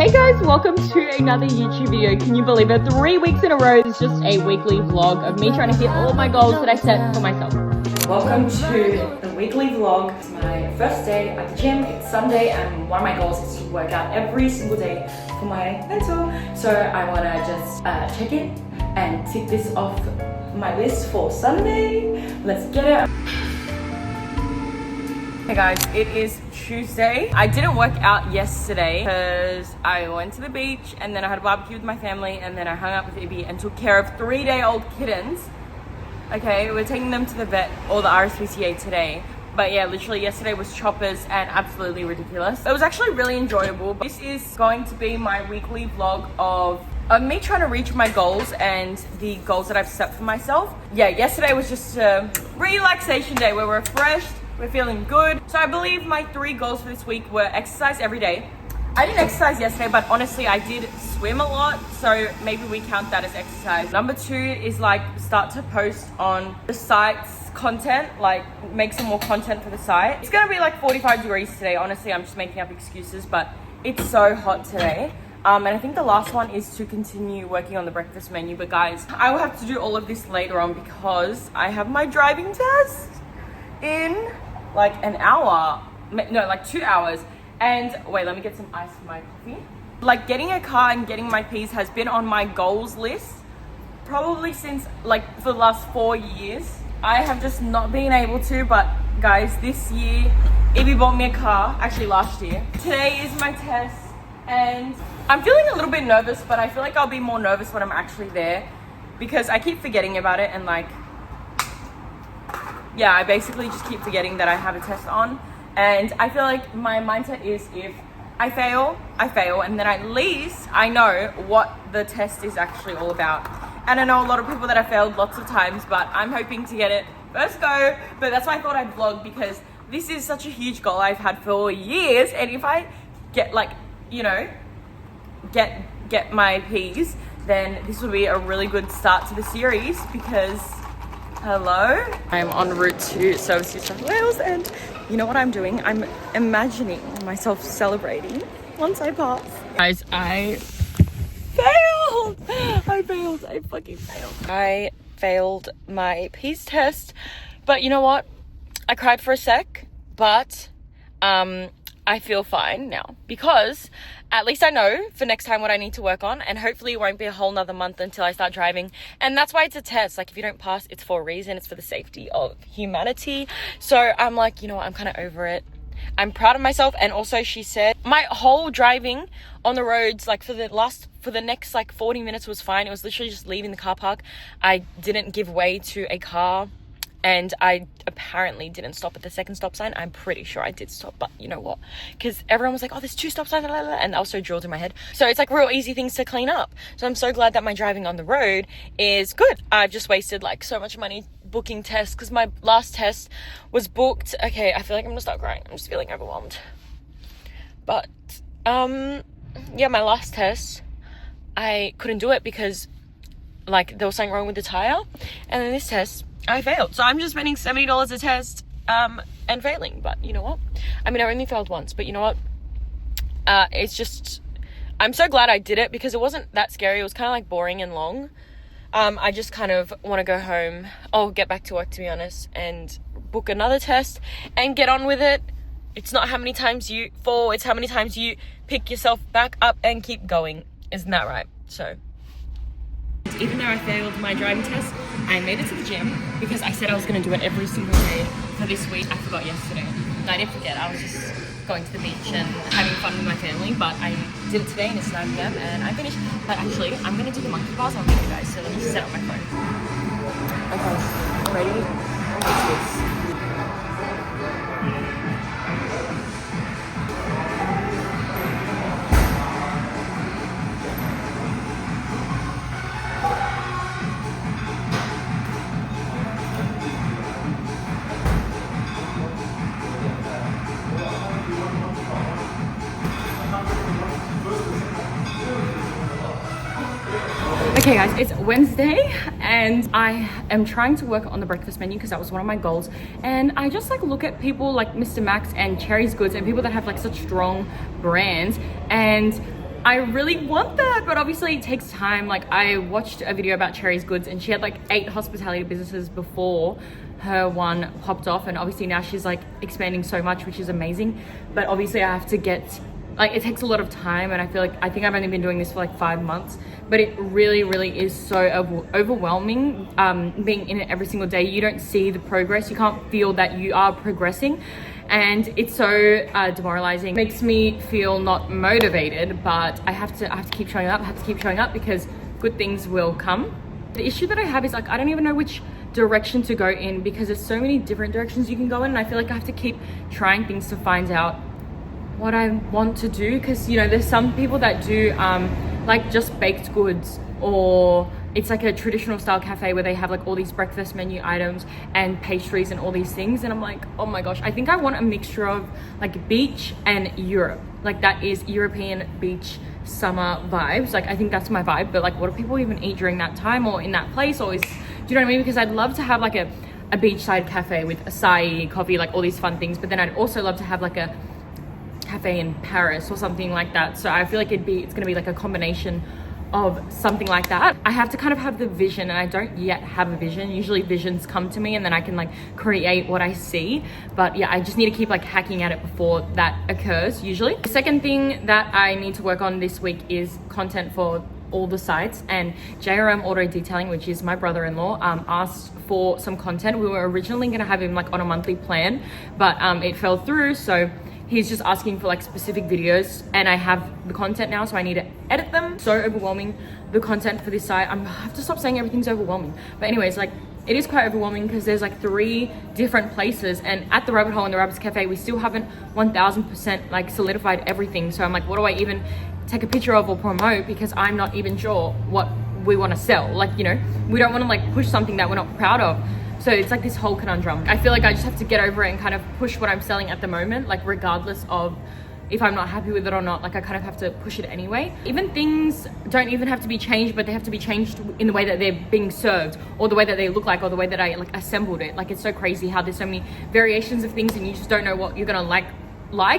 Hey guys, welcome to another YouTube video. Can you believe it? 3 weeks in a row is just a weekly vlog of me trying to hit all my goals that I set for myself. Welcome to the weekly vlog. It's my first day at the gym. It's Sunday and one of my goals is to work out every single day for my mentor. So I want to just check in and tick this off my list for Sunday. Let's get it. Hey guys, it is Tuesday. I didn't work out yesterday because I went to the beach and then I had a barbecue with my family and then I hung out with Ibby and took care of 3-day-old kittens. Okay, we're taking them to the vet or the RSPCA today. But yeah, literally yesterday was choppers and absolutely ridiculous. It was actually really enjoyable. This is going to be my weekly vlog of me trying to reach my goals and the goals that I've set for myself. Yeah, yesterday was just a relaxation day where we're refreshed. We're feeling good. So I believe my 3 goals for this week were exercise every day. I didn't exercise yesterday, but honestly, I did swim a lot. So maybe we count that as exercise. Number 2 is like start to post on the site's content, like make some more content for the site. It's gonna be like 45 degrees today. Honestly, I'm just making up excuses, but it's so hot today. And I think the last one is to continue working on the breakfast menu. But guys, I will have to do all of this later on because I have my driving test in like an hour, no, like 2 hours. And wait, let me get some ice for my coffee. Like getting a car and getting my P's has been on my goals list probably since like for the last 4 years. I have just not been able to, but guys, this year, Ibby bought me a car, actually last year. Today is my test and I'm feeling a little bit nervous, but I feel like I'll be more nervous when I'm actually there because I keep forgetting about it and like, yeah, I basically just keep forgetting that I have a test on. And I feel like my mindset is if I fail, and then at least I know what the test is actually all about. And I know a lot of people that have failed lots of times, but I'm hoping to get it first go. But that's why I thought I'd vlog because this is such a huge goal I've had for years. And if I get like, you know, get my P's, then this will be a really good start to the series because hello, I'm en route to Service New South Wales and you know what I'm doing? I'm imagining myself celebrating once I pass. Guys, I failed! I fucking failed. I failed my P's test, but you know what? I cried for a sec, but I feel fine now because at least I know for next time what I need to work on, and hopefully it won't be a whole nother month until I start driving. And that's why it's a test. Like if you don't pass, it's for a reason. It's for the safety of humanity. So I'm like, you know what? I'm kind of over it. I'm proud of myself. And also she said my whole driving on the roads, like for the next like 40 minutes was fine. It was literally just leaving the car park. I didn't give way to a car. And I apparently didn't stop at the second stop sign. I'm pretty sure I did stop, but you know what? Because everyone was like, oh, there's 2 stop signs, and I was so drilled in my head. So it's like real easy things to clean up. So I'm so glad that my driving on the road is good. I've just wasted like so much money booking tests because my last test was booked. Okay, I feel like I'm gonna start crying. I'm just feeling overwhelmed. But yeah, my last test, I couldn't do it because like there was something wrong with the tire. And then this test, I failed. So I'm just spending $70 a test and failing. But you know what? I mean, I only failed once, but you know what? It's just, I'm so glad I did it because it wasn't that scary. It was kind of like boring and long. I just kind of want to go home. I'll get back to work, to be honest, and book another test and get on with it. It's not how many times you fall, it's how many times you pick yourself back up and keep going. Isn't that right? So even though I failed my driving test, I made it to the gym because I said I was going to do it every single day for this week. I forgot yesterday. No, I didn't forget. I was just going to the beach and having fun with my family, but I did it today and it's 9 p.m. and I finished. But actually, I'm going to do the monkey bars on video, guys, so let me set up my phone. Okay, ready? Watch this. Okay guys, it's Wednesday and I am trying to work on the breakfast menu because that was one of my goals. And I just like look at people like Mr. Max and Cherry's Goods and people that have like such strong brands, and I really want that, but obviously it takes time. Like, I watched a video about Cherry's Goods and she had like 8 hospitality businesses before her one popped off, and obviously now she's like expanding so much, which is amazing. But obviously I have to get, like, it takes a lot of time, and I think I've only been doing this for like 5 months, but it really is so overwhelming. Being in it every single day, you don't see the progress, you can't feel that you are progressing, and it's so demoralizing. It makes me feel not motivated, but I have to keep showing up, because good things will come. The issue that I have is like, I don't even know which direction to go in, because there's so many different directions you can go in, and I feel like I have to keep trying things to find out what I want to do. Because, you know, there's some people that do like just baked goods, or it's like a traditional style cafe where they have like all these breakfast menu items and pastries and all these things, and I'm like, oh my gosh, I think I want a mixture of like beach and Europe. Like, that is European beach summer vibes. Like, I think that's my vibe. But like, what do people even eat during that time or in that place? Or do you know what I mean? Because I'd love to have like a beachside cafe with acai coffee, like all these fun things, but then I'd also love to have like a cafe in Paris or something like that. So I feel like it's gonna be like a combination of something like that. I have to kind of have the vision, and I don't yet have a vision. Usually visions come to me and then I can like create what I see. But yeah, I just need to keep like hacking at it before that occurs usually. The second thing that I need to work on this week is content for all the sites, and JRM Auto Detailing, which is my brother-in-law, asked for some content. We were originally gonna have him like on a monthly plan, but it fell through, so he's just asking for like specific videos, and I have the content now, so I need to edit them. So overwhelming, the content for this site. I have to stop saying everything's overwhelming. But anyways, like, it is quite overwhelming because there's like 3 different places, and at the Rabbit Hole and the Rabbit's Cafe, we still haven't 1000% like solidified everything. So I'm like, what do I even take a picture of or promote, because I'm not even sure what we want to sell. Like, you know, we don't want to like push something that we're not proud of. So it's like this whole conundrum. I feel like I just have to get over it and kind of push what I'm selling at the moment, like regardless of if I'm not happy with it or not. Like, I kind of have to push it anyway. Even things don't even have to be changed, but they have to be changed in the way that they're being served, or the way that they look like, or the way that I like assembled it. Like, it's so crazy how there's so many variations of things, and you just don't know what you're gonna like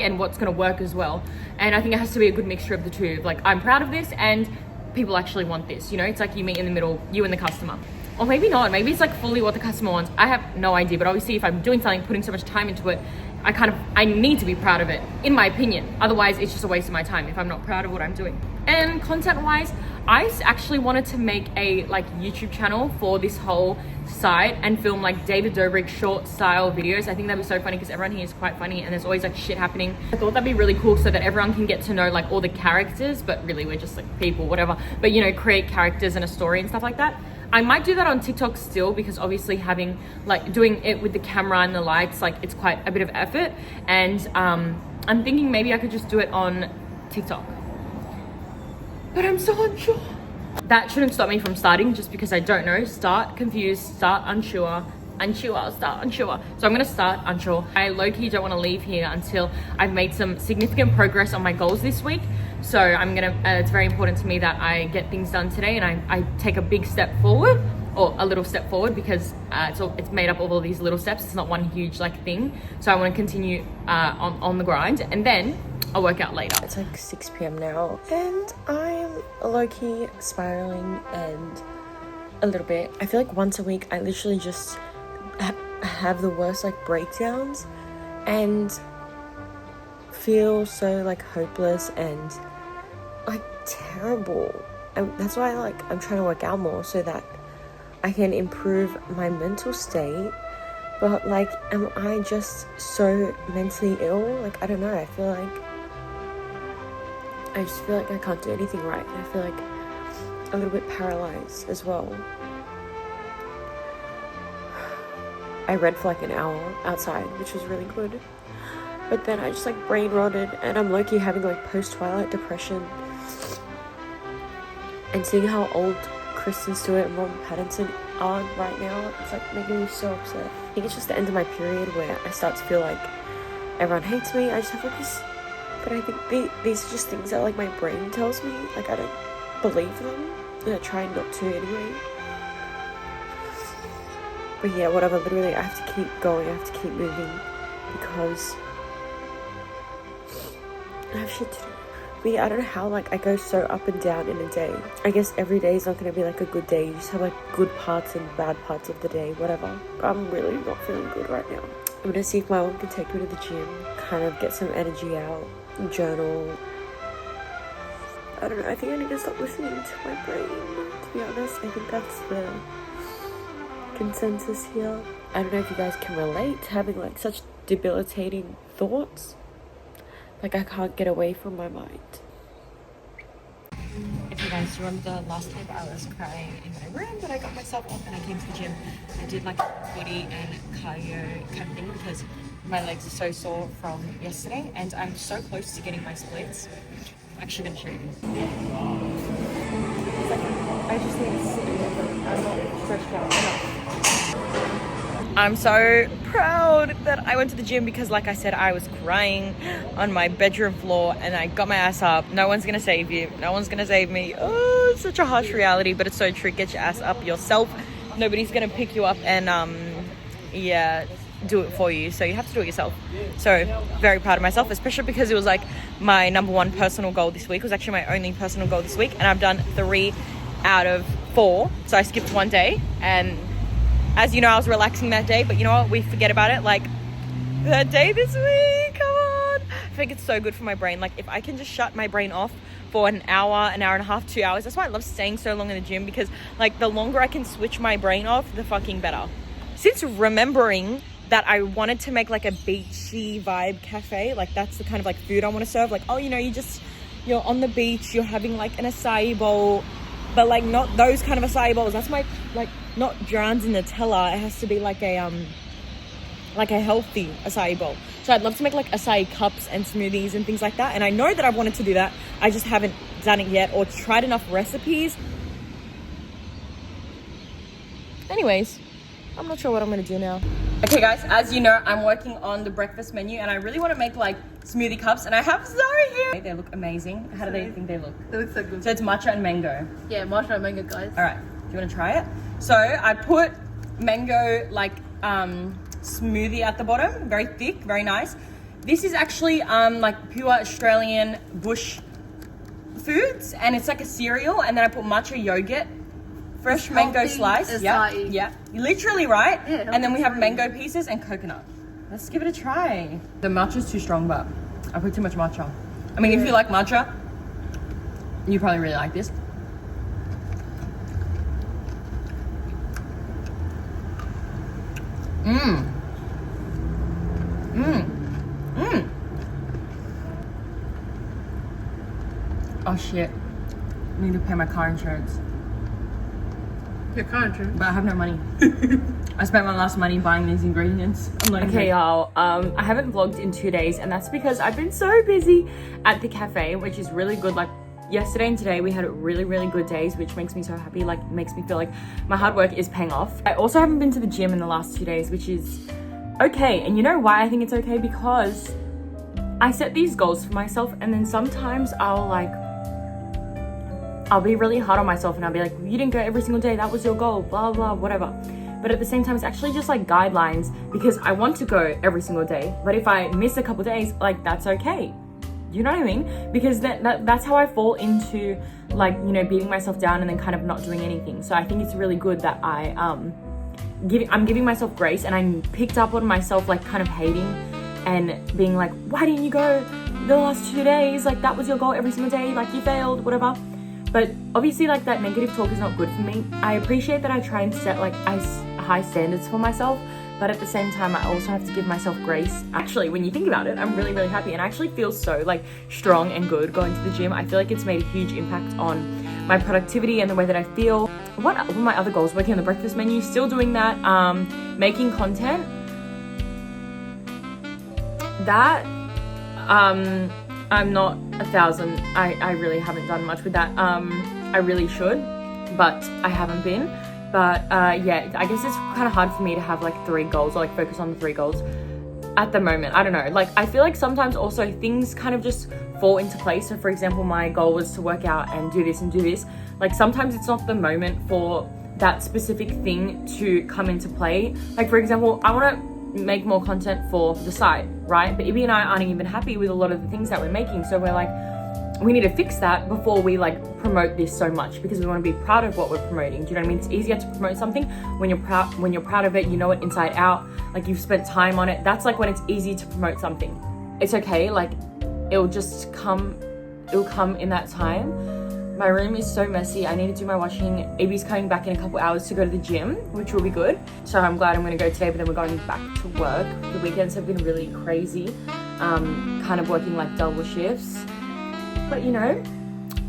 and what's gonna work as well. And I think it has to be a good mixture of the two. Like, I'm proud of this and people actually want this, you know? It's like you meet in the middle, you and the customer. Or maybe not, maybe it's like fully what the customer wants. I have no idea, but obviously if I'm doing something, putting so much time into it, I need to be proud of it, in my opinion. Otherwise, it's just a waste of my time if I'm not proud of what I'm doing. And content-wise, I actually wanted to make a like YouTube channel for this whole site and film like David Dobrik short style videos. I think that'd be so funny because everyone here is quite funny and there's always like shit happening. I thought that'd be really cool so that everyone can get to know like all the characters, but really we're just like people, whatever. But you know, create characters and a story and stuff like that. I might do that on TikTok still, because obviously having like doing it with the camera and the lights, like it's quite a bit of effort. And I'm thinking maybe I could just do it on TikTok, but I'm so unsure. That shouldn't stop me from starting, just because I don't know. Start confused, start unsure, start unsure. So I'm gonna start unsure. I low-key don't want to leave here until I've made some significant progress on my goals this week. So I'm gonna, it's very important to me that I get things done today and I take a big step forward, or a little step forward, because it's made up of all these little steps. It's not one huge like thing. So I want to continue on the grind, and then I'll work out later. It's like 6 p.m. now and I'm low-key spiraling and a little bit. I feel like once a week I literally just have the worst like breakdowns and feel so like hopeless and like terrible. And that's why I'm trying to work out more so that I can improve my mental state. But like, am I just so mentally ill? Like, I don't know. I just feel like I can't do anything right. And I feel like a little bit paralyzed as well. I read for like an hour outside, which was really good. But then I just like brain rotted, and I'm low-key having like post-Twilight depression. And seeing how old Kristen Stewart and Robert Pattinson are right now, it's like making me so upset. I think it's just the end of my period where I start to feel like everyone hates me. I just have like this, but I think these are just things that like my brain tells me. Like, I don't believe them, and I try not to anyway. But yeah, whatever, literally I have to keep going, I have to keep moving, because I have shit to do. me. I don't know how like I go so up and down in a day. I guess every day is not going to be like a good day. You just have like good parts and bad parts of the day, whatever. But I'm really not feeling good right now. I'm going to see if my mom can take me to the gym, kind of get some energy out, journal. I don't know, I think I need to stop listening to my brain, to be honest. I think that's the consensus here. I don't know if you guys can relate to having like such debilitating thoughts. Like I can't get away from my mind. If you guys remember the last time I was crying in my room, but I got myself up and I came to the gym. I did like body and cardio kind of thing because my legs are so sore from yesterday and I'm so close to getting my splits. I'm actually going to show you. It's like, I just need to sit here. I'm not stretched out enough. I'm so proud that I went to the gym because like I said, I was crying on my bedroom floor and I got my ass up. No one's gonna save you. No one's gonna save me. Oh, it's such a harsh reality, but it's so true. Get your ass up yourself. Nobody's gonna pick you up and yeah, do it for you. So you have to do it yourself. So very proud of myself, especially because it was like my number one personal goal this week. It was actually my only personal goal this week and I've done 3 out of 4. So I skipped one day and as you know, I was relaxing that day, but you know what? We forget about it. Like, that day this week, come on. I think it's so good for my brain. Like, if I can just shut my brain off for an hour and a half, 2 hours. That's why I love staying so long in the gym because, like, the longer I can switch my brain off, the fucking better. Since remembering that I wanted to make, like, a beachy vibe cafe, like, that's the kind of, like, food I want to serve. Like, oh, you know, you're on the beach, you're having, like, an acai bowl, but, like, not those kind of acai bowls. That's my, like, not drowned in Nutella. It has to be like a healthy acai bowl. So I'd love to make like acai cups and smoothies and things like that. And I know that I've wanted to do that. I just haven't done it yet or tried enough recipes. Anyways, I'm not sure what I'm gonna do now. Okay guys, as you know, I'm working on the breakfast menu and I really want to make like smoothie cups and I have Zoe here. They look amazing. How do they think they look? They look so good. So it's matcha and mango. Yeah, matcha and mango, guys. All right, do you want to try it? So I put mango like smoothie at the bottom, very thick, very nice. This is actually like pure Australian bush foods and it's like a cereal and then I put matcha yogurt, fresh mango slice. Yeah, literally, right? Yeah, and then we have mango pieces and coconut. Let's give it a try. The matcha's too strong, but I put too much matcha. I mean, if you like matcha, you probably really like this. Oh shit. I need to pay my car insurance. Your car insurance? But I have no money. I spent my last money buying these ingredients. I'm not Okay, y'all, I haven't vlogged in 2 days and that's because I've been so busy at the cafe, which is really good. Like yesterday and today we had really, really good days, which makes me so happy. Like makes me feel like my hard work is paying off. I also haven't been to the gym in the last 2 days, which is okay. And you know why I think it's okay? Because I set these goals for myself and then sometimes I'll be really hard on myself and I'll be like, you didn't go every single day, that was your goal, blah, blah, whatever. But at the same time, it's actually just like guidelines because I want to go every single day. But if I miss a couple days, like that's okay. You know what I mean? Because that's how I fall into like, you know, beating myself down and then kind of not doing anything. So I think it's really good that I'm giving myself grace and I picked up on myself like kind of hating and being like, why didn't you go the last 2 days? Like that was your goal every single day, like you failed, whatever. But obviously like that negative talk is not good for me. I appreciate that I try and set like high standards for myself, but at the same time I also have to give myself grace. Actually, when you think about it, I'm really, really happy and I actually feel so like strong and good going to the gym. I feel like it's made a huge impact on my productivity and the way that I feel. What were my other goals? Working on the breakfast menu, still doing that, making content. That, I'm not 1,000. I really haven't done much with that. I really should, but I haven't been. But yeah, I guess it's kind of hard for me to have like 3 goals or like focus on the 3 goals at the moment. I don't know. Like I feel like sometimes also things kind of just fall into place. So for example, my goal was to work out and do this and do this. Like sometimes it's not the moment for that specific thing to come into play. Like for example, I want to make more content for the site, right? But Ibby and I aren't even happy with a lot of the things that we're making. So we're like, we need to fix that before we like promote this so much, because we want to be proud of what we're promoting. Do you know what I mean? It's easier to promote something when you're proud of it, you know it inside out, like you've spent time on it. That's like when it's easy to promote something. It's okay, like it'll come in that time. My room is so messy. I need to do my washing. Abby's coming back in a couple hours to go to the gym, which will be good. So I'm glad I'm gonna go today, but then we're going back to work. The weekends have been really crazy, kind of working like double shifts. But you know,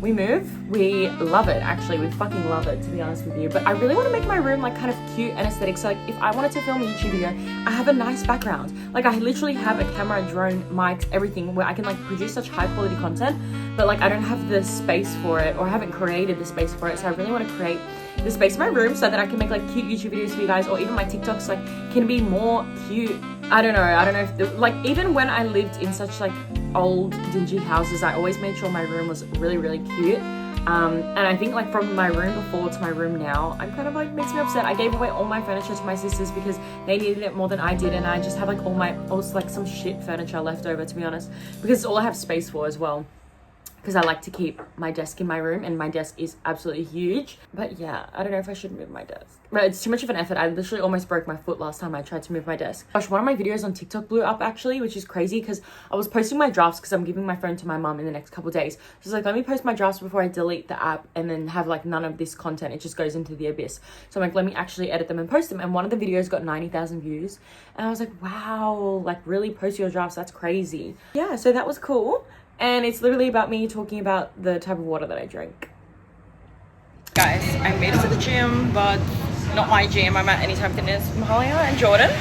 we move. We love it, actually. We fucking love it, to be honest with you. But I really want to make my room like kind of cute and aesthetic. So like if I wanted to film a YouTube video, I have a nice background. Like I literally have a camera, drone, mics, everything where I can like produce such high quality content, but like I don't have the space for it, or I haven't created the space for it. So I really want to create the space in my room so that I can make like cute YouTube videos for you guys, or even my TikToks like can be more cute. I don't know if like even when I lived in such like old dingy houses, I always made sure my room was really, really cute. And I think like from my room before to my room now, I'm kind of like, makes me upset. I gave away all my furniture to my sisters because they needed it more than I did, and I just have like also like some shit furniture left over, to be honest, because it's all I have space for as well. Because I like to keep my desk in my room, and my desk is absolutely huge. But yeah, I don't know if I should move my desk. But it's too much of an effort. I literally almost broke my foot last time I tried to move my desk. Gosh, one of my videos on TikTok blew up actually, which is crazy because I was posting my drafts because I'm giving my phone to my mum in the next couple of days. So I was like, let me post my drafts before I delete the app and then have like none of this content. It just goes into the abyss. So I'm like, let me actually edit them and post them. And one of the videos got 90,000 views. And I was like, wow, like really post your drafts. That's crazy. Yeah, so that was cool. And it's literally about me talking about the type of water that I drink. Guys, I made it to the gym, but not my gym. I'm at Anytime Fitness, Mahalia and Jordan,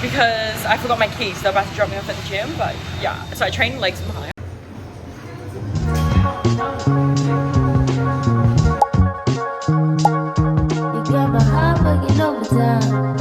because I forgot my keys. They're about to drop me off at the gym, but yeah. So I train legs in Mahalia. You got my heart working overtime.